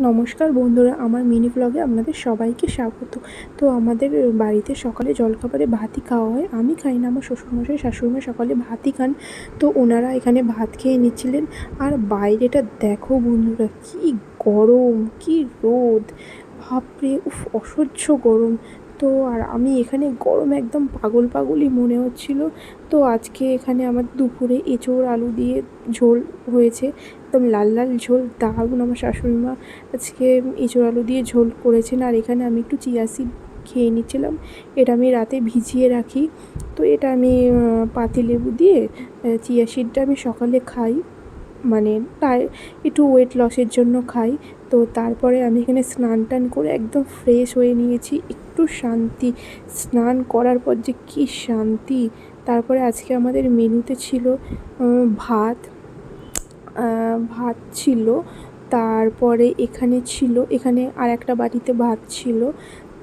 নমস্কার বন্ধুরা, আমার মিনি ব্লগে আপনাদের সবাইকে স্বাগত। তো আমাদের বাড়িতে সকালে জলখাবারে ভাতই খাওয়া হয়। আমি খাই না, আমার শ্বশুরমশাই শাশুড়িমা সকালে ভাতই খান। তো ওনারা এখানে ভাত খেয়ে নিচ্ছিলেন। আর বাইরেটা দেখো বন্ধুরা, কি গরম, কি রোদ, বাপরে! উফ, অসহ্য গরম। তো আর আমি এখানে গরমে একদম পাগল পাগলই মনে হচ্ছিল। তো আজকে এখানে আমার দুপুরে এঁচোড় আলু দিয়ে ঝোল হয়েছে, একদম লাল লাল ঝোল, দারুণ। আমার শাশুড়িমা আজকে এঁচোড় আলু দিয়ে ঝোল করেছেন। আর এখানে আমি একটু চিয়া সিড খেয়ে নিচ্ছিলাম। এটা আমি রাতে ভিজিয়ে রাখি। তো এটা আমি পাতিলেবু দিয়ে চিয়া সিডটা আমি সকালে খাই, মানে তাই একটু ওয়েট লসের জন্য খাই। তো তারপরে আমি এখানে স্নান টান করে একদম ফ্রেশ হয়ে নিয়েছি, একটু শান্তি। স্নান করার পর যে কী শান্তি! তারপরে আজকে আমাদের মেনুতে ছিল ভাত, ভাত ছিল। তারপরে এখানে আর একটা বাটিতে ভাত ছিল।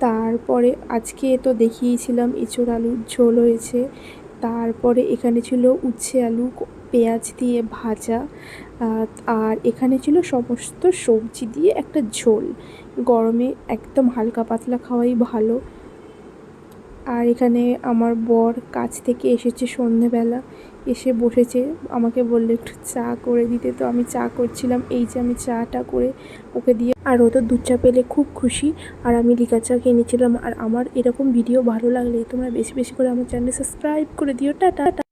তারপরে আজকে তো দেখিয়েছিলাম এঁচোড় আলুর ঝোল হয়েছে। তারপরে এখানে ছিল উচ্ছে আলু পেঁয়াজ দিয়ে ভাজা। আর এখানে ছিল সমস্ত সবজি দিয়ে একটা ঝোল। গরমে একদম হালকা পাতলা খাওয়াই ভালো। আর এখানে আমার বর কাজ থেকে এসেছে সন্ধেবেলা, এসে বসেছে, আমাকে বললো একটু চা করে দিতে। তো আমি চা করছিলাম, এই যে আমি চাটা করে ওকে দিয়ে, আর ও তো দুধ চা পেলে খুব খুশি। আর আমি লিকার চা খেয়ে নিচ্ছিলাম। আর আমার এরকম ভিডিও ভালো লাগলে তোমরা বেশি বেশি করে আমার চ্যানেল সাবস্ক্রাইব করে দিও। টাটা।